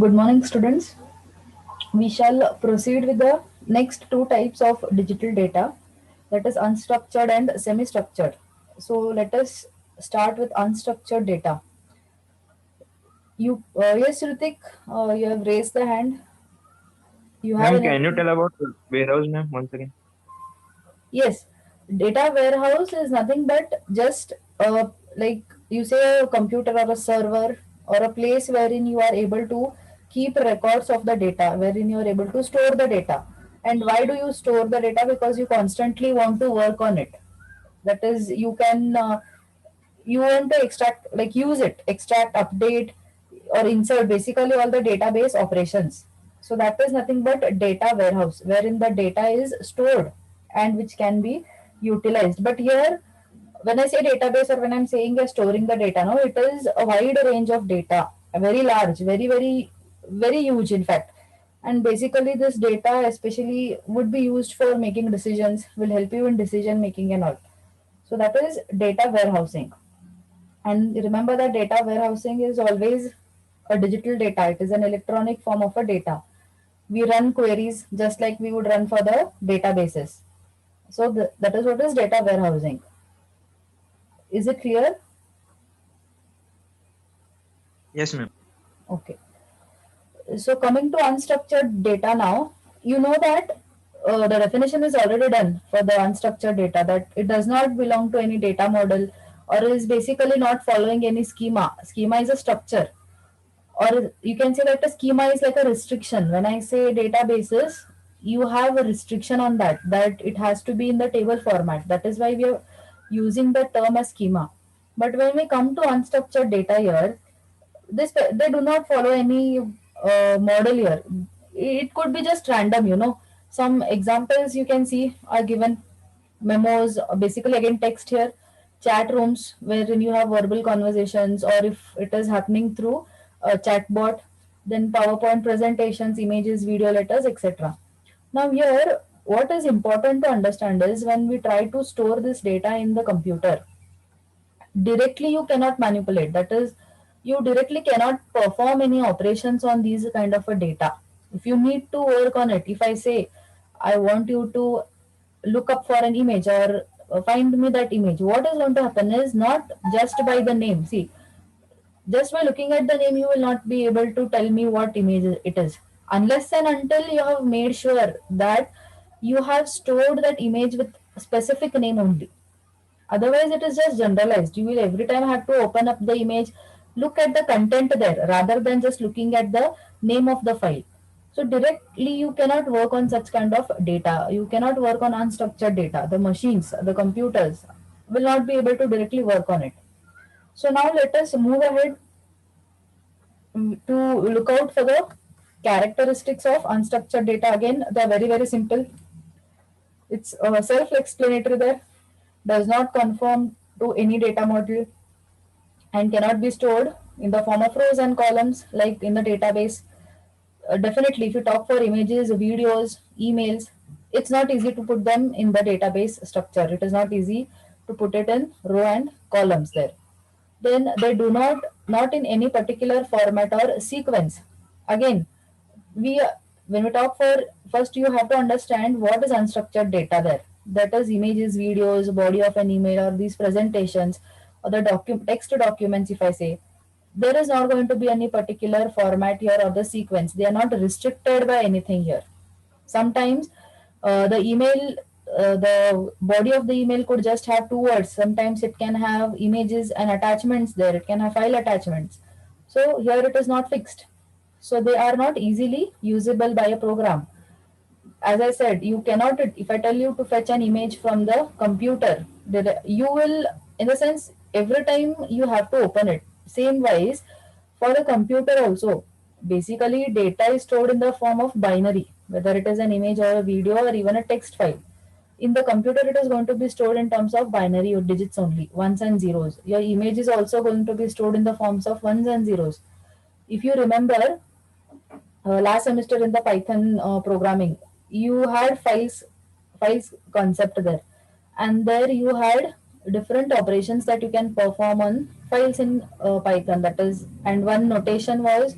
Good morning, students. We shall proceed with the next two types of digital data, that is unstructured and semi-structured. So let us start with unstructured data. Yes, Ritik, you have raised the hand. You have Ma'am, can you anything? tell about warehouse, ma'am, once again? Yes, data warehouse is nothing but just like you say a computer or a server or a place wherein you are able to keep records of the data, wherein you are able to store the data. And why do you store the data? Because you constantly want to work on it. That is, you want to extract, like use it, extract, update, or insert basically all the database operations. So that is nothing but data warehouse wherein the data is stored and which can be utilized. But here, when I say database or when I'm saying you're storing the data, no, it is a wide range of data, a very large, very huge, in fact. And basically, this data, especially, would be used for making decisions, will help you in decision making and all. So that is data warehousing. And remember that data warehousing is always a digital data. It is an electronic form of a data. We run queries just like we would run for the databases. So that is what is data warehousing. Is it clear? Yes, ma'am. Okay. So coming to unstructured data now, you know that the definition is already done for the unstructured data, that it does not belong to any data model or is basically not following any schema. Schema is a structure, or you can say that a schema is like a restriction. When I say databases, you have a restriction on that it has to be in the table format. That is why we are using the term as schema. But when we come to unstructured data here, this they do not follow any model here. It could be just random, some examples you can see are given. Memos, basically again text here. Chat rooms wherein you have verbal conversations, or if it is happening through a chatbot, then PowerPoint presentations, images, video, letters, etc. Now here, what is important to understand is when we try to store this data in the computer, directly you cannot manipulate. That is, you directly cannot perform any operations on these kind of a data. If you need to work on it, if I say I want you to look up for an image, or find me that image, what is going to happen is not just by the name. See, just by looking at the name, you will not be able to tell me what image it is, unless and until you have made sure that you have stored that image with a specific name only. Otherwise, it is just generalized. You will every time have to open up the image, look at the content there rather than just looking at the name of the file. So directly you cannot work on such kind of data. You cannot work on unstructured data. The machines, the computers will not be able to directly work on it. So now let us move ahead to look out for the characteristics of unstructured data. Again, they are very simple. It's self-explanatory there. Does not conform to any data model and cannot be stored in the form of rows and columns like in the database. Definitely, if you talk for images, videos, emails, it's not easy to put them in the database structure. It is not easy to put it in row and columns there. Then they do not in any particular format or sequence. Again, we when we talk for, first you have to understand what is unstructured data there. That is images, videos, body of an email, or these presentations, or the text documents. If I say, there is not going to be any particular format here or the sequence. They are not restricted by anything here. Sometimes the email, the body of the email could just have two words. Sometimes it can have images and attachments there. It can have file attachments. So here it is not fixed. So they are not easily usable by a program. As I said, you cannot, if I tell you to fetch an image from the computer, you will, in the sense, every time you have to open it. Same wise, for a computer also, basically data is stored in the form of binary, whether it is an image or a video or even a text file. In the computer, it is going to be stored in terms of binary or digits only, ones and zeros. Your image is also going to be stored in the forms of ones and zeros. If you remember, last semester in the Python programming, you had files concept there, and there you had different operations that you can perform on files in Python. That is, and one notation was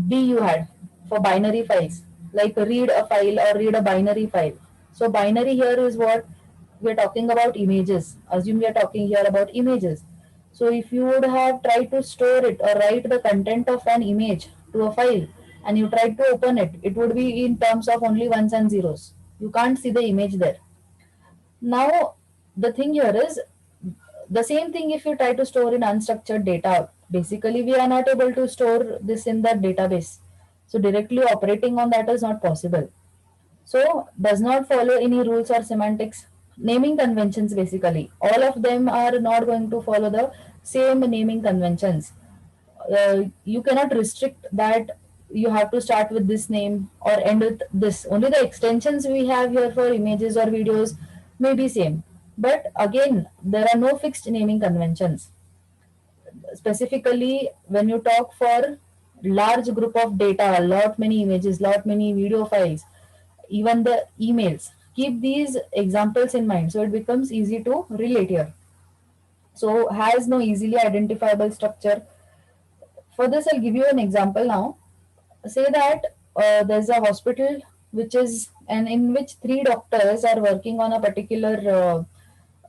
B you had for binary files, like read a file or read a binary file. So binary here is what we are talking about images. Assume we are talking here about images. So if you would have tried to store it or write the content of an image to a file and you tried to open it, it would be in terms of only ones and zeros. You can't see the image there. Now, the thing here is the same thing if you try to store in unstructured data. Basically, we are not able to store this in the database. So, directly operating on that is not possible. So, does not follow any rules or semantics. Naming conventions, basically, all of them are not going to follow the same naming conventions. You cannot restrict that you have to start with this name or end with this. Only the extensions we have here for images or videos may be same. But again, there are no fixed naming conventions. Specifically, when you talk for large group of data, lot many images, lot many video files, even the emails, keep these examples in mind so it becomes easy to relate here. So has no easily identifiable structure. For this, I'll give you an example now. Say that there's a hospital which is and in which three doctors are working on a particular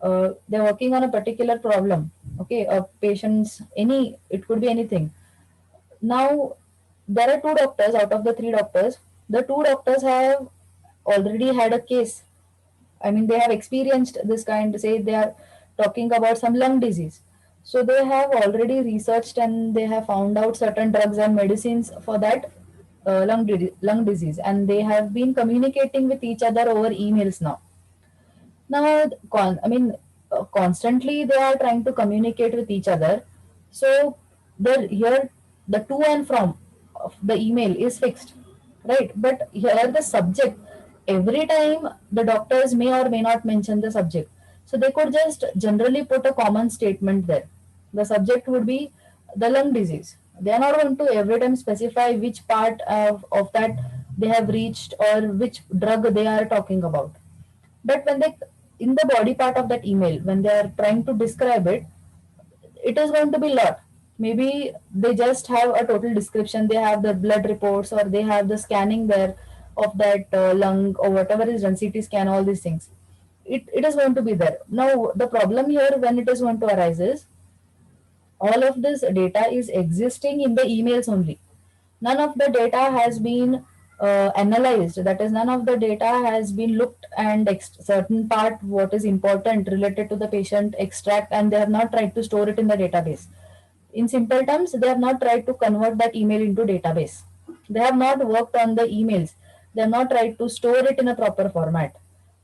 they're working on a particular problem. Okay, a patient's any it could be anything. Now there are two doctors out of the three doctors. The two doctors have already had a case. I mean, they have experienced this kind, say they are talking about some lung disease. So they have already researched and they have found out certain drugs and medicines for that lung disease, and they have been communicating with each other over emails now. Now, constantly they are trying to communicate with each other. So here the to and from of the email is fixed, right? But here the subject, every time the doctors may or may not mention the subject. So they could just generally put a common statement there. The subject would be the lung disease. They are not going to every time specify which part of that they have reached or which drug they are talking about. But when they in the body part of that email, when they are trying to describe it, it is going to be lot. Maybe they just have a total description, they have the blood reports or they have the scanning there of that lung or whatever is done, CT scan, all these things. It is going to be there. Now the problem here when it is going to arise is all of this data is existing in the emails only. None of the data has been analyzed. That is, none of the data has been looked and certain part what is important related to the patient extract, and they have not tried to store it in the database. In simple terms, they have not tried to convert that email into database. They have not worked on the emails. They have not tried to store it in a proper format.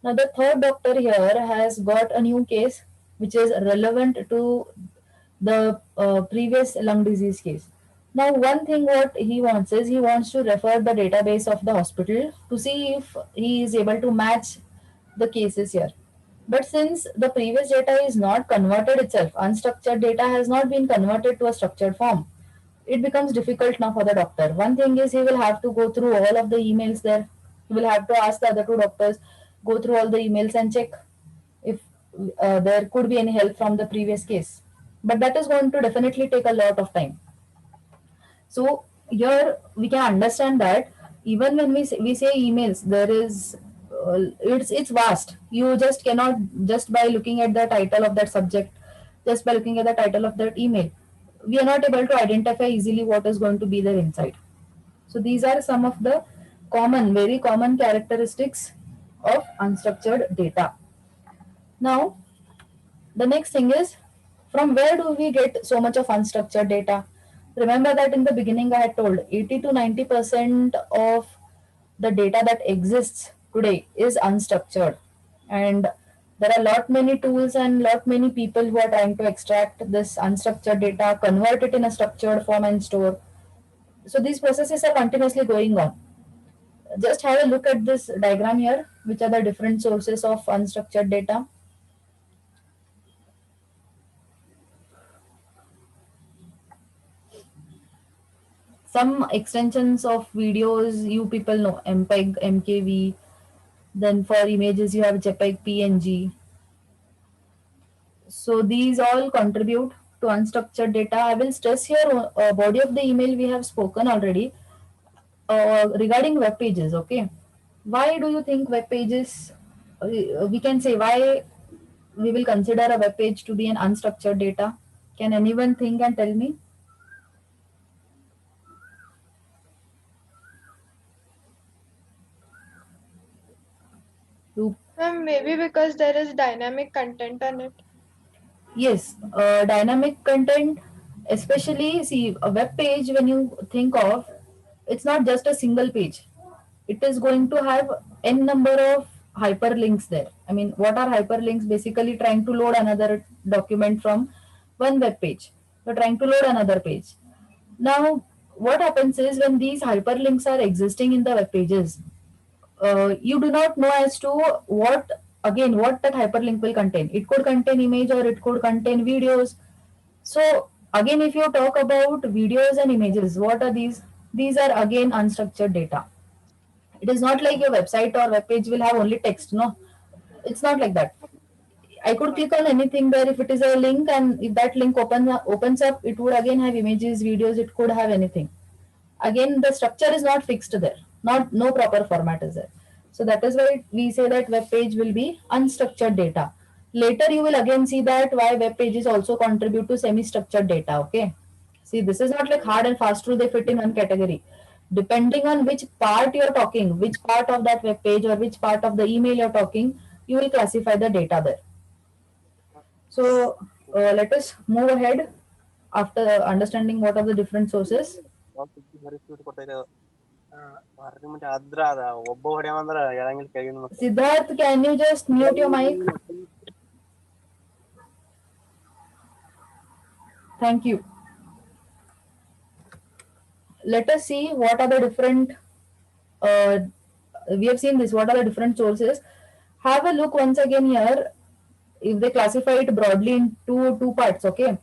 Now, the third doctor here has got a new case which is relevant to the previous lung disease case. Now, one thing what he wants is he wants to refer the database of the hospital to see if he is able to match the cases here. But since the previous data is not converted itself, unstructured data has not been converted to a structured form, it becomes difficult now for the doctor. One thing is he will have to go through all of the emails there. He will have to ask the other two doctors, go through all the emails and check if there could be any help from the previous case. But that is going to definitely take a lot of time. So here we can understand that even when we say emails, there is it's vast. You just cannot just by looking at the title of that subject, just by looking at the title of that email, we are not able to identify easily what is going to be there inside. So these are some of the very common characteristics of unstructured data. Now, the next thing is, from where do we get so much of unstructured data? Remember that in the beginning I had told 80 to 90% of the data that exists today is unstructured. And there are lot many tools and lot many people who are trying to extract this unstructured data, convert it in a structured form and store. So these processes are continuously going on. Just have a look at this diagram here, which are the different sources of unstructured data. Some extensions of videos you people know, MPEG, MKV. Then for images you have JPEG, PNG. So these all contribute to unstructured data. I will stress here body of the email we have spoken already. regarding web pages, okay? Why do you think web pages, we can say why we will consider a web page to be an unstructured data? Can anyone think and tell me? You Maybe because there is dynamic content on it. Yes, dynamic content, especially see a web page when you think of, it's not just a single page. It is going to have n number of hyperlinks there. I mean, what are hyperlinks? Basically, trying to load another document from one web page. You're trying to load another page. Now, what happens is when these hyperlinks are existing in the web pages, you do not know as to what that hyperlink will contain. It could contain image or it could contain videos. So again, if you talk about videos and images, what are these? These are again unstructured data. It is not like your website or web page will have only text. No, it's not like that. I could click on anything there if it is a link, and if that link opens up, it would again have images, videos. It could have anything. Again, the structure is not fixed there. Not no proper format is there. So that is why we say that web page will be unstructured data. Later, you will again see that why web pages also contribute to semi-structured data. Okay. See, this is not like hard and fast rule. They fit in one category. Depending on which part you're talking, which part of that web page or which part of the email you're talking, you will classify the data there. So let us move ahead after understanding what are the different sources. Siddharth, can you just mute your mic? Thank you. Let us see what are the different, uh, we have seen this, what are the different sources. Have a look once again here, if they classify it broadly into two parts, okay?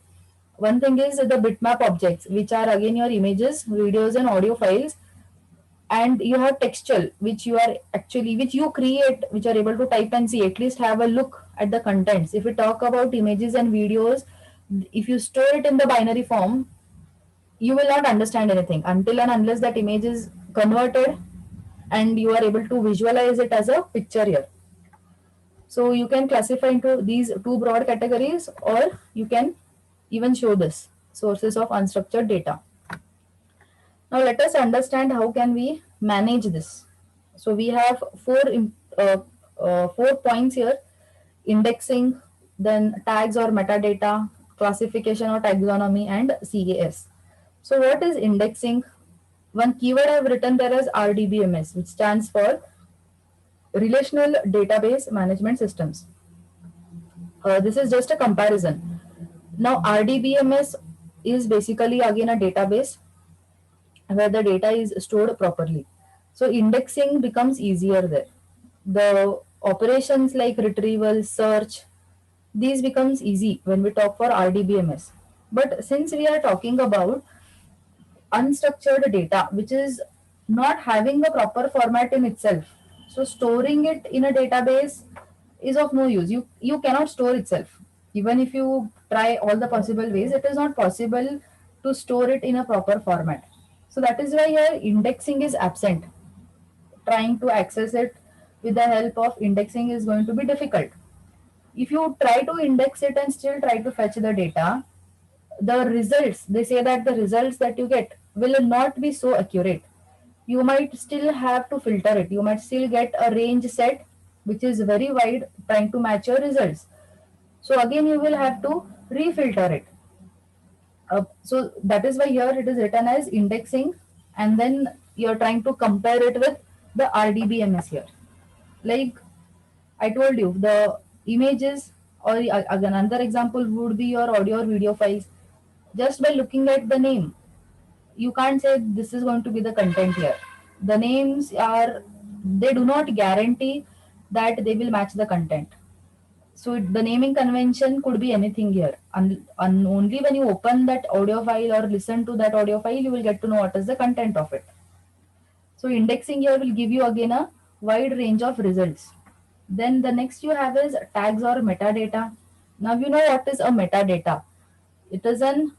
One thing is the bitmap objects, which are again your images, videos and audio files. And you have textual, which you are actually, which you create, which are able to type and see, at least have a look at the contents. If we talk about images and videos, if you store it in the binary form, you will not understand anything until and unless that image is converted and you are able to visualize it as a picture here. So you can classify into these two broad categories, or you can even show this sources of unstructured data. Now let us understand how can we manage this. So we have four points here: indexing, then tags or metadata, classification or taxonomy, and CAS. So what is indexing? One keyword I've written there is RDBMS, which stands for Relational Database Management Systems. This is just a comparison. Now RDBMS is basically again a database where the data is stored properly. So indexing becomes easier there. The operations like retrieval, search, these becomes easy when we talk for RDBMS. But since we are talking about unstructured data, which is not having a proper format in itself, so storing it in a database is of no use. You cannot store itself. Even if you try all the possible ways, it is not possible to store it in a proper format. So that is why here indexing is absent. Trying to access it with the help of indexing is going to be difficult. If you try to index it and still try to fetch the data, the results, they say that the results that you get will not be so accurate. You might still have to filter it. You might still get a range set which is very wide trying to match your results. So again, you will have to refilter it. So that is why here it is written as indexing, and then you're trying to compare it with the RDBMS here. Like I told you, the images, or again, another example would be your audio or video files. Just by looking at the name, you can't say this is going to be the content here. The names are, they do not guarantee that they will match the content. So the naming convention could be anything here. And only when you open that audio file or listen to that audio file, you will get to know what is the content of it. So indexing here will give you again a wide range of results. Then the next you have is tags or metadata. Now you know what is a metadata. It is an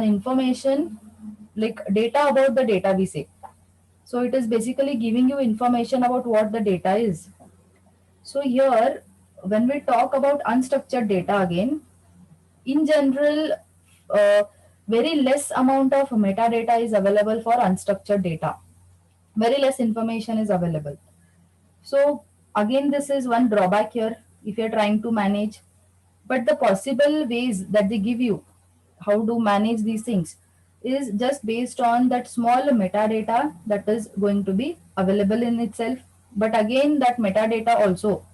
information, like data about the data we say. So it is basically giving you information about what the data is. So here, when we talk about unstructured data again, in general, uh, very less amount of metadata is available for unstructured data. Very less information is available. So again, this is one drawback here if you're trying to manage. But the possible ways that they give you how to manage these things is just based on that small metadata that is going to be available in itself. But again, that metadata also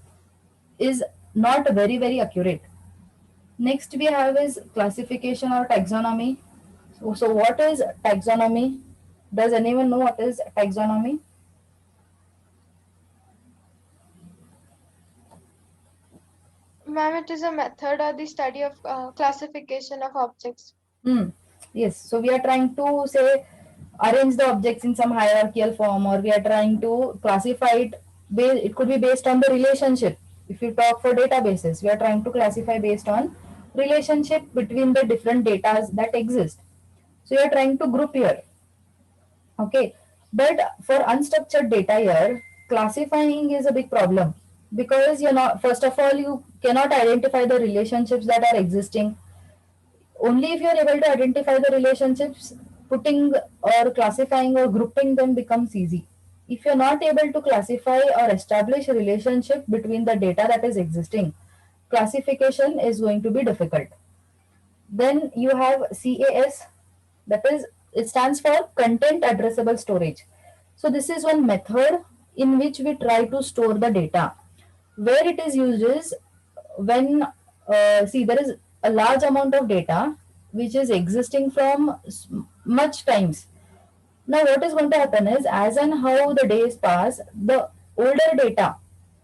is not very accurate. Next we have is classification or taxonomy. So what is taxonomy? Does anyone know what is taxonomy? Ma'am, it is a method or the study of classification of objects. Hmm. Yes. So we are trying to say arrange the objects in some hierarchical form, or we are trying to classify it. It could be based on the relationship. If you talk for databases, we are trying to classify based on relationship between the different data that exist. So you are trying to group here. Okay. But for unstructured data here, classifying is a big problem because you're not, first of all, you cannot identify the relationships that are existing. Only if you are able to identify the relationships, putting or classifying or grouping them becomes easy. If you're not able to classify or establish a relationship between the data that is existing, classification is going to be difficult. Then you have CAS, that is, it stands for Content Addressable Storage. So this is one method in which we try to store the data. Where it is used is when, see, there is a large amount of data which is existing from much times. Now what is going to happen is, as and how the days pass, the older data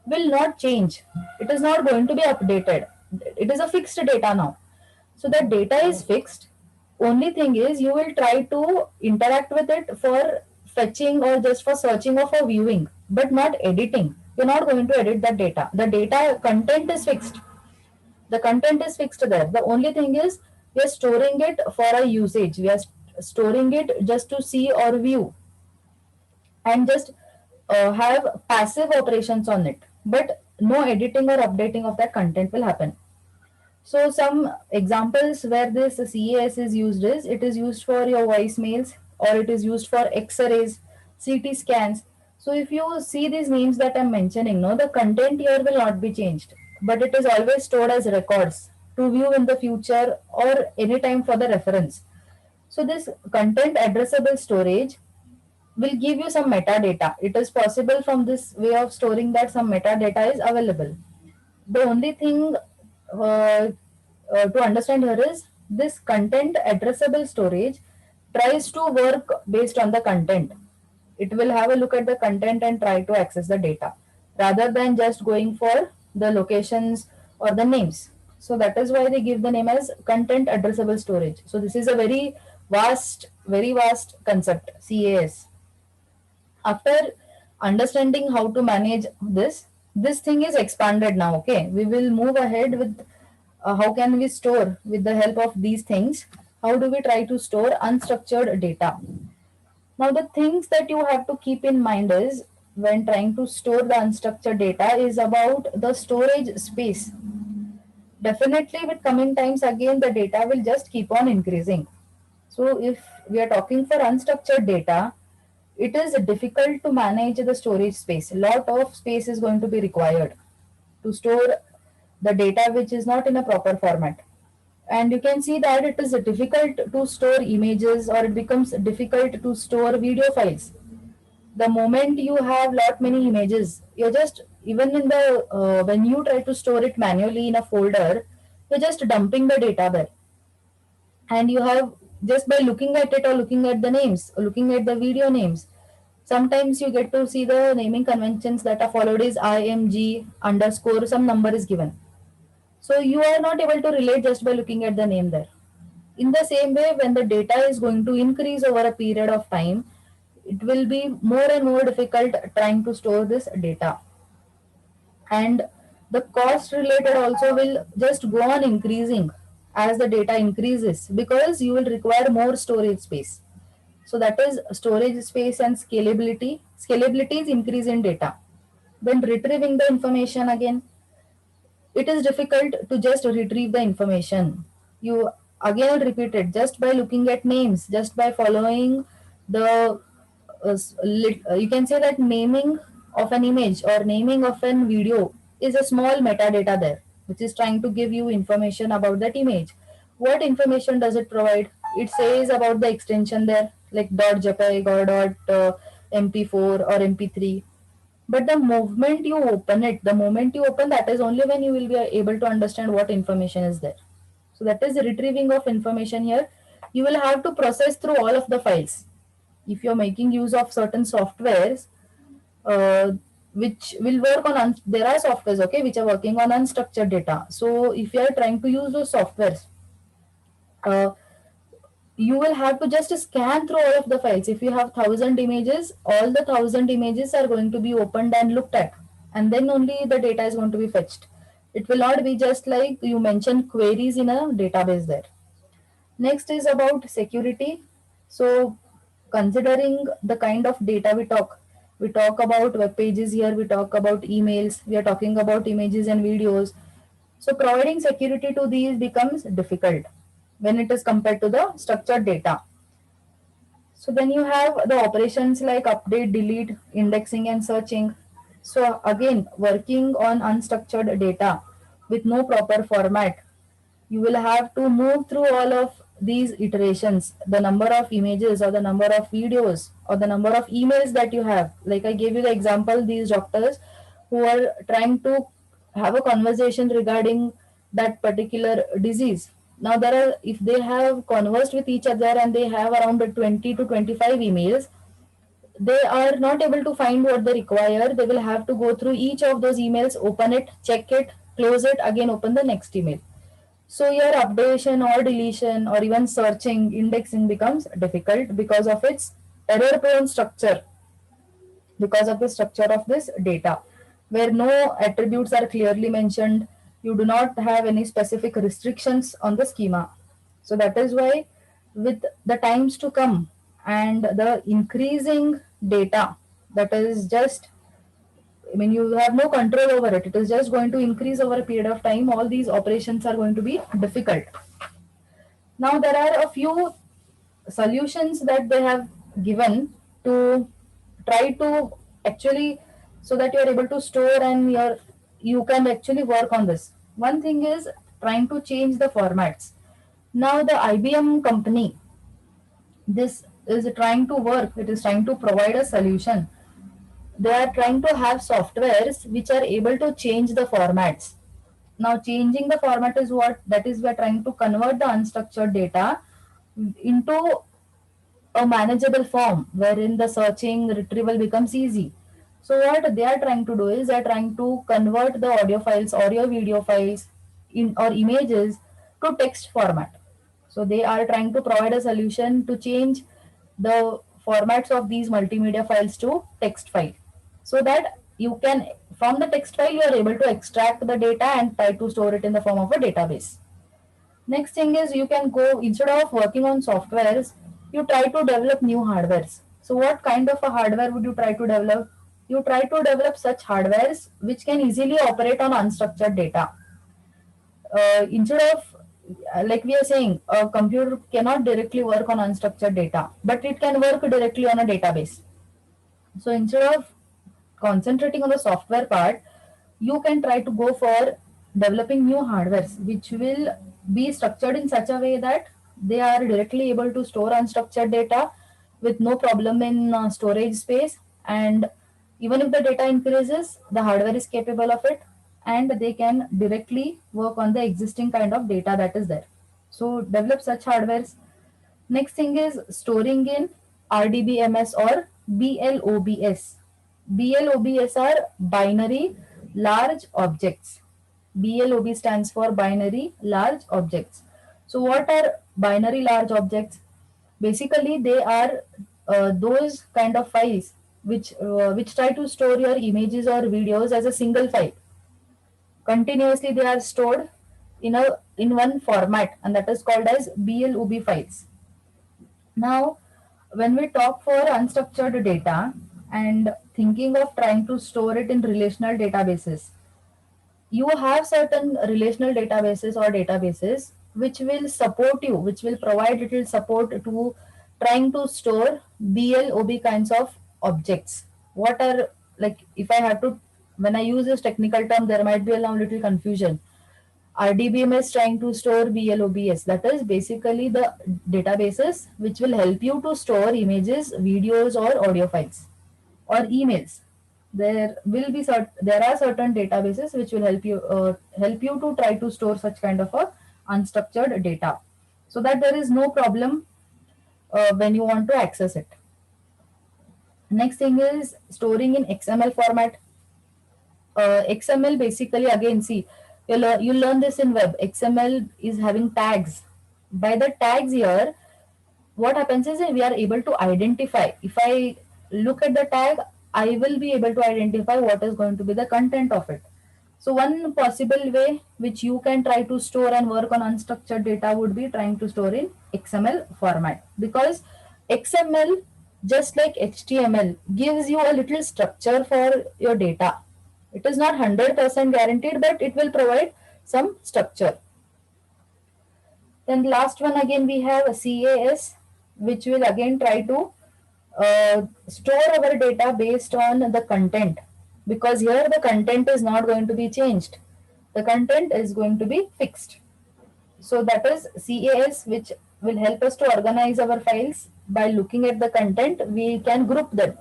will not change. It is not going to be updated. It is a fixed data now. So that data is fixed. Only thing is, you will try to interact with it for fetching or just for searching or for viewing, but not editing. You're not going to edit that data. The data content is fixed. The content is fixed there. The only thing is, we are storing it for a usage. We are storing it just to see or view and just have passive operations on it. But no editing or updating of that content will happen. So some examples where this CAS is used is, it is used for your voicemails, or it is used for X-rays, CT scans. So if you see these names that I'm mentioning, no, the content here will not be changed, but it is always stored as records to view in the future or anytime for the reference. So this content addressable storage will give you some metadata. It is possible from this way of storing that some metadata is available. The only thing to understand here is, this content addressable storage tries to work based on the content. It will have a look at the content and try to access the data rather than just going for the locations or the names. So that is why they give the name as content addressable storage. So this is a very vast concept, CAS. After understanding how to manage this thing is expanded now. Okay, we will move ahead with how can we store with the help of these things. How do we try to store unstructured data? Now the things that you have to keep in mind is, when trying to store the unstructured data, is about the storage space. Definitely with coming times, again the data will just keep on increasing. So if we are talking for unstructured data, it is difficult to manage the storage space. A lot of space is going to be required to store the data which is not in a proper format. And you can see that it is difficult to store images, or it becomes difficult to store video files. The moment you have lot many images, you're just, even in the when you try to store it manually in a folder, you're just dumping the data there. And you have, just by looking at it or looking at the names or looking at the video names, sometimes you get to see the naming conventions that are followed is IMG underscore some number is given. So you are not able to relate just by looking at the name there. In the same way, when the data is going to increase over a period of time, it will be more and more difficult trying to store this data. And the cost related also will just go on increasing as the data increases, because you will require more storage space. So that is storage space and scalability. Scalability is increase in data. Then retrieving the information again, it is difficult to just retrieve the information. You again I'll repeat it, just by looking at names, just by following the you can say that naming of an image or naming of an video is a small metadata there, which is trying to give you information about that image. What information does it provide? It says about the extension there, like .jpeg or .mp4 or mp3. But the moment you open it, the moment you open, that is only when you will be able to understand what information is there. So that is the retrieving of information here. You will have to process through all of the files. If you're making use of certain softwares, uh, which will work on, there are softwares, okay, which are working on unstructured data. So if you are trying to use those softwares, uh, you will have to just scan through all of the files. If you have 1,000 images, all the 1,000 images are going to be opened and looked at, and then only the data is going to be fetched. It will not be just like you mentioned queries in a database there. Next is about security. So considering the kind of data we talk about web pages here, we talk about emails, we are talking about images and videos. So providing security to these becomes difficult when it is compared to the structured data. So then you have the operations like update, delete, indexing and searching. So again, working on unstructured data with no proper format, you will have to move through all of these iterations, the number of images or the number of videos or the number of emails that you have. Like I gave you the example, these doctors who are trying to have a conversation regarding that particular disease. Now there are, if they have conversed with each other and they have around 20 to 25 emails, they are not able to find what they require. They will have to go through each of those emails, open it, check it, close it, again open the next email. So your updation or deletion or even searching, indexing becomes difficult because of its error prone structure, because of the structure of this data, where no attributes are clearly mentioned. You do not have any specific restrictions on the schema. So that is why with the times to come and the increasing data, that is just, I mean, you have no control over it. It is just going to increase over a period of time. All these operations are going to be difficult. Now, there are a few solutions that they have given to try to actually, so that you are able to store and you can actually work on this. One thing is trying to change the formats. Now, the IBM company, this is trying to work, it is trying to provide a solution. They are trying to have softwares which are able to change the formats. Now, changing the format is what? That is, we are trying to convert the unstructured data into a manageable form wherein the searching retrieval becomes easy. So what they are trying to do is they are trying to convert the audio files, audio video files in or images to text format. So they are trying to provide a solution to change the formats of these multimedia files to text file, so that you can, from the text file, you are able to extract the data and try to store it in the form of a database. Next thing is, you can go, instead of working on softwares, you try to develop new hardwares. So what kind of a hardware would you try to develop? You try to develop such hardwares which can easily operate on unstructured data. Instead of, like we are saying, a computer cannot directly work on unstructured data, but it can work directly on a database. So instead of concentrating on the software part, you can try to go for developing new hardwares which will be structured in such a way that they are directly able to store unstructured data with no problem in storage space. And even if the data increases, the hardware is capable of it, and they can directly work on the existing kind of data that is there. So develop such hardwares. Next thing is storing in RDBMS or BLOBS. BLOBS are binary large objects. BLOB stands for binary large objects. So what are binary large objects? Basically, they are those kind of files which try to store your images or videos as a single file. Continuously, they are stored in one format, and that is called as BLOB files. Now, When we talk for unstructured data and thinking of trying to store it in relational databases, you have certain relational databases or databases which will support you, which will provide little support to trying to store BLOB kinds of objects. What are, like, if I have to, when I use this technical term, there might be a little confusion. RDBM is trying to store BLOBS. That is basically the databases which will help you to store images, videos, or audio files or emails. There are certain databases which will help you to try to store such kind of a unstructured data, so that there is no problem when you want to access it. Next thing is storing in XML format. XML basically, again, see, you learn this in web. XML is having tags. By the tags here, what happens is we are able to identify. If I look at the tag, I will be able to identify what is going to be the content of it. So one possible way which you can try to store and work on unstructured data would be trying to store in XML format, because XML, just like HTML, gives you a little structure for your data. It is not 100% guaranteed, but it will provide some structure. Then last one again we have a CAS, which will again try to store our data based on the content, because here the content is not going to be changed. The content is going to be fixed. So that is CAS, which will help us to organize our files. By looking at the content, we can group them.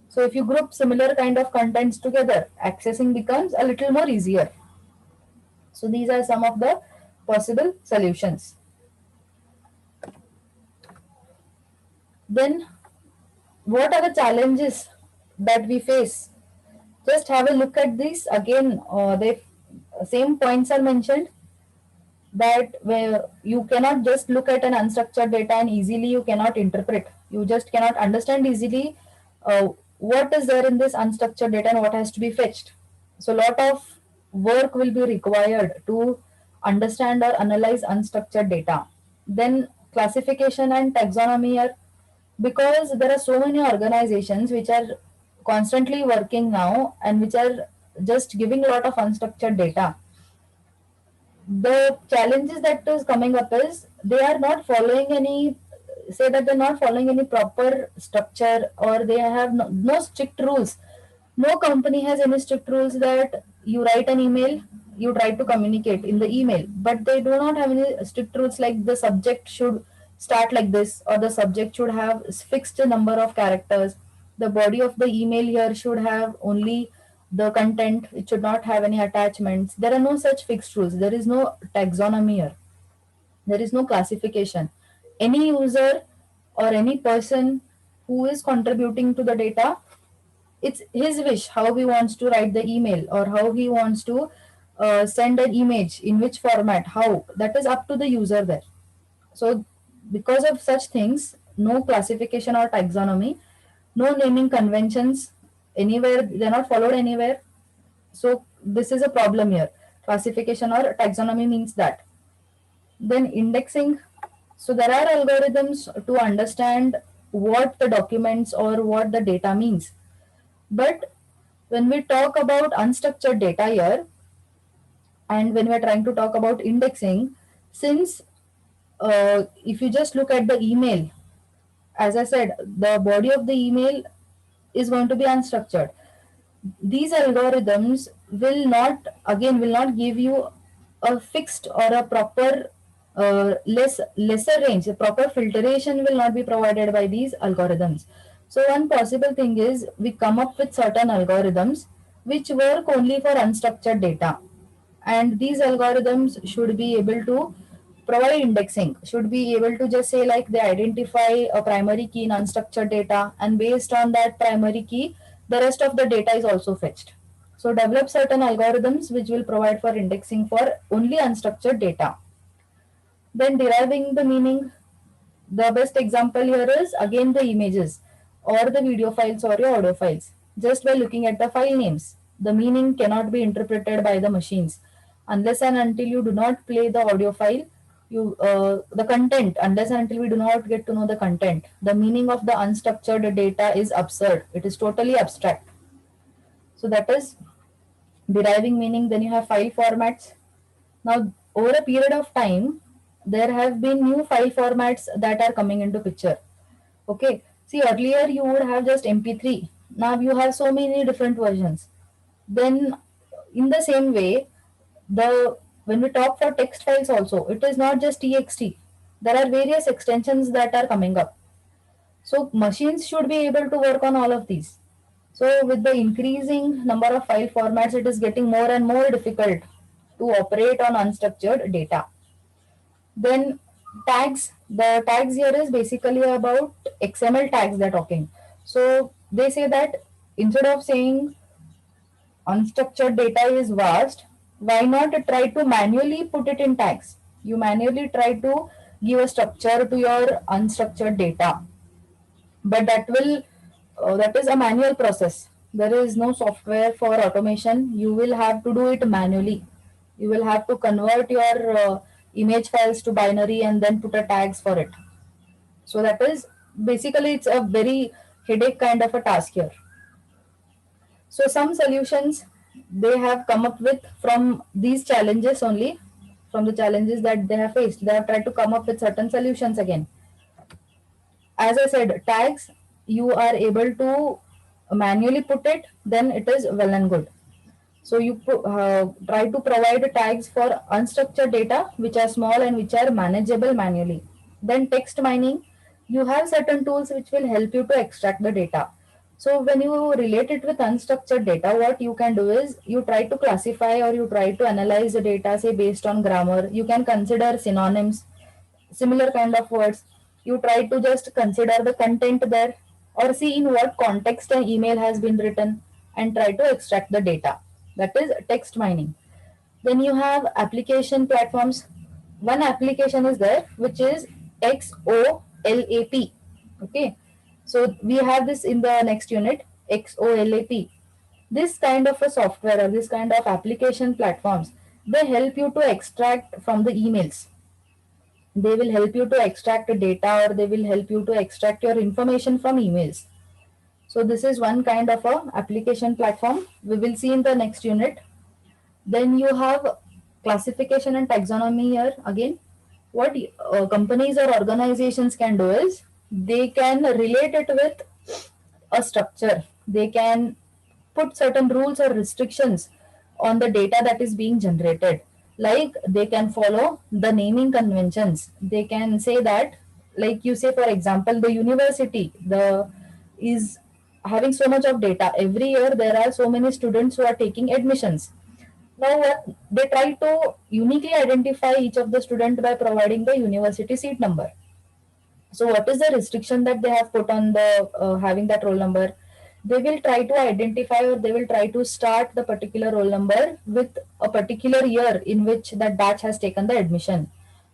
So if you group similar kind of contents together, accessing becomes a little more easier. So these are some of the possible solutions. Then what are the challenges that we face? Just have a look at this again. The same points are mentioned, that where you cannot just look at an unstructured data and easily you cannot interpret. You just cannot understand easily what is there in this unstructured data and what has to be fetched. So a lot of work will be required to understand or analyze unstructured data. Then classification and taxonomy are, because there are so many organizations which are constantly working now and which are just giving a lot of unstructured data. The challenges that is coming up is they are not following any, say that they're not following any proper structure, or they have no strict rules. No company has any strict rules that you write an email, you try to communicate in the email, but they do not have any strict rules like the subject should start like this, or the subject should have fixed number of characters. The body of the email here should have only the content, it should not have any attachments. There are no such fixed rules. There is no taxonomy here. There is no classification. Any user or any person who is contributing to the data, it's his wish how he wants to write the email, or how he wants to send an image, in which format, how, that is up to the user there. So because of such things, no classification or taxonomy, no naming conventions anywhere, they're not followed anywhere. So this is a problem here. Classification or taxonomy means that. Then indexing. So there are algorithms to understand what the documents or what the data means. But when we talk about unstructured data here, and when we're trying to talk about indexing, since if you just look at the email, as I said, the body of the email is going to be unstructured. These algorithms will not give you a fixed or a proper lesser range. A proper filtration will not be provided by these algorithms. So one possible thing is we come up with certain algorithms which work only for unstructured data, and these algorithms should be able to provide indexing, should be able to just say like they identify a primary key in unstructured data, and based on that primary key the rest of the data is also fetched. So develop certain algorithms which will provide for indexing for only unstructured data. Then deriving the meaning, the best example here is again the images or the video files or your audio files. Just by looking at the file names, the meaning cannot be interpreted by the machines. Unless and until you do not play the audio file, the content, unless and until we do not get to know the content, the meaning of the unstructured data is absurd. It is totally abstract. So that is deriving meaning. Then you have file formats. Now, over a period of time, there have been new file formats that are coming into picture. Okay. See, earlier you would have just MP3. Now you have so many different versions. Then, in the same way, the when we talk for text files also, it is not just TXT. There are various extensions that are coming up. So machines should be able to work on all of these. So with the increasing number of file formats, it is getting more and more difficult to operate on unstructured data. Then tags, the tags here is basically about XML tags they're talking. So they say that instead of saying unstructured data is vast, why not try to manually put it in tags? You manually try to give a structure to your unstructured data, but that is a manual process. There is no software for automation. You will have to do it manually. You will have to convert your image files to binary and then put a tags for it. So that is basically, it's a very headache kind of a task here. So some solutions they have come up with from these challenges only, from the challenges that they have faced. They have tried to come up with certain solutions again. As I said, tags, you are able to manually put it, then it is well and good. So you try to provide tags for unstructured data, which are small and which are manageable manually. Then text mining, you have certain tools which will help you to extract the data. So when you relate it with unstructured data, what you can do is you try to classify or you try to analyze the data, say based on grammar. You can consider synonyms, similar kind of words. You try to just consider the content there or see in what context an email has been written and try to extract the data. That is text mining. Then you have application platforms. One application is there which is XOLAP. Okay. So we have this in the next unit, XOLAP. This kind of a software or this kind of application platforms, they help you to extract from the emails. They will help you to extract data or they will help you to extract your information from emails. So this is one kind of a application platform we will see in the next unit. Then you have classification and taxonomy here again. What companies or organizations can do is they can relate it with a structure. They can put certain rules or restrictions on the data that is being generated. Like they can follow the naming conventions. They can say that, like you say, for example, the university the is having so much of data. Every year there are so many students who are taking admissions. Now what they try to uniquely identify each of the student by providing the university seat number. So what is the restriction that they have put on the having that roll number? They will try to identify or they will try to start the particular roll number with a particular year in which that batch has taken the admission.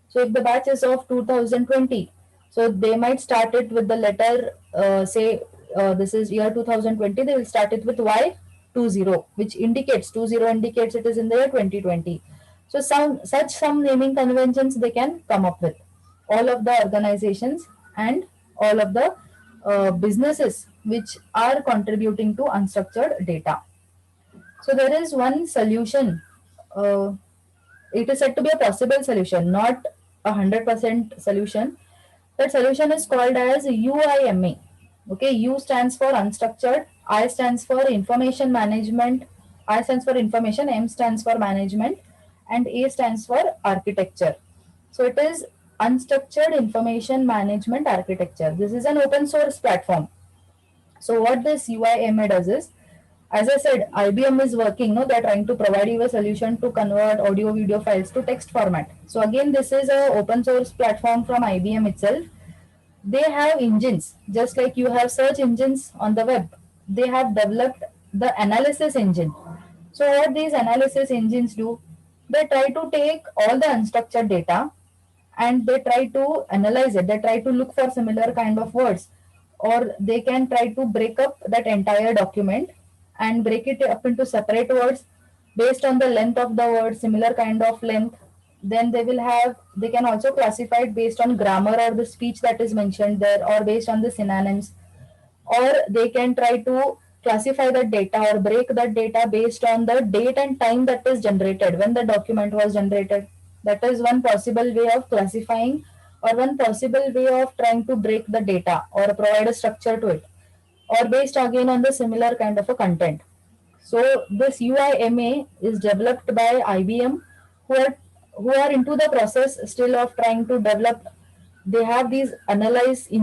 So if the batch is of 2020, so they might start it with the letter, say this is year 2020, they will start it with Y20, which indicates 20 indicates it is in the year 2020. So some naming conventions they can come up with. All of the organizations and all of the businesses which are contributing to unstructured data. So there is one solution. It is said to be a possible solution, not 100% solution. That solution is called as UIMA. Okay, U stands for unstructured, I stands for information management, I stands for information, M stands for management, and A stands for architecture. So it is unstructured information management architecture. This is an open source platform. So what this UIMA does is, as I said, IBM is working, no, they're trying to provide you a solution to convert audio video files to text format. So again, this is a open source platform from IBM itself. They have engines, just like you have search engines on the web. They have developed the analysis engine. So what these analysis engines do, they try to take all the unstructured data and they try to analyze it. They try to look for similar kind of words, or they can try to break up that entire document and break it up into separate words based on the length of the word, similar kind of length. Then they can also classify it based on grammar or the speech that is mentioned there, or based on the synonyms, or they can try to classify the data or break that data based on the date and time that is generated, when the document was generated. That is one possible way of classifying, or one possible way of trying to break the data or provide a structure to it, or based again on the similar kind of a content. So this UIMA is developed by IBM, who are who are into the process still of trying to develop. They have these analyzing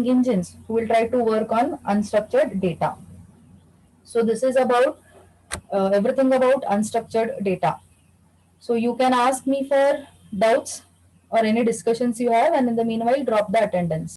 engines who will try to work on unstructured data. So this is about everything about unstructured data. So you can ask me for doubts or any discussions you have, and in the meanwhile, drop the attendance.